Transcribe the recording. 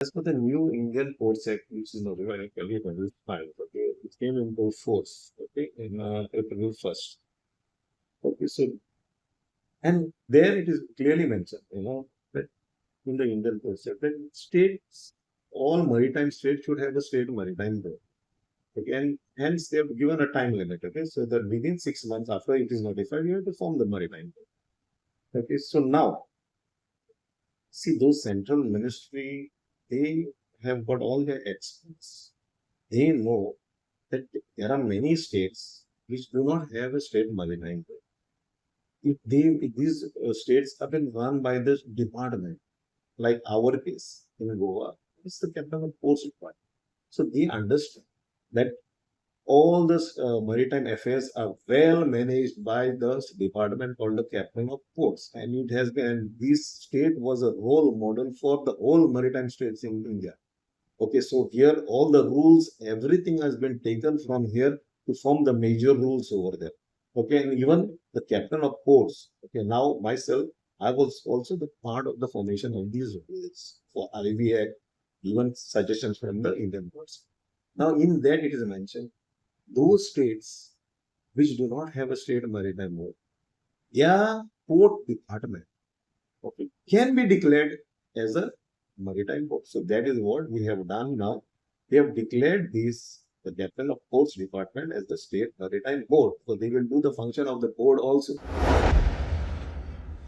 As per the new Indian Ports Act, which is notified in 2025, okay, it came into force, okay, in April 1st. Okay, so, and there it is clearly mentioned, that in the Indian Ports Act, that states, all maritime states should have a state maritime board. Okay, and hence they have given a time limit, okay, so that within 6 months after it is notified, you have to form the maritime board. Okay, so now, see, those central ministry, they have got all their experts. They know that there are many states which do not have a state maritime board. If these states have been run by this department, like our case in Goa, it's the captain of ports department. So they understand that all this maritime affairs are well managed by the department called the captain of ports, and it has been. And this state was a role model for the whole maritime states in India. Okay, so here all the rules, everything has been taken from here to form the major rules over there. Okay, and even the captain of ports. Okay, now myself, I was also the part of the formation of these rules for IV Act, even suggestions from the Indian ports. Now, in that it is mentioned those states which do not have a state maritime board, their port department, okay, can be declared as a maritime board. So that is what we have done now. We have declared this the captain of ports department as the state maritime board. So they will do the function of the board also.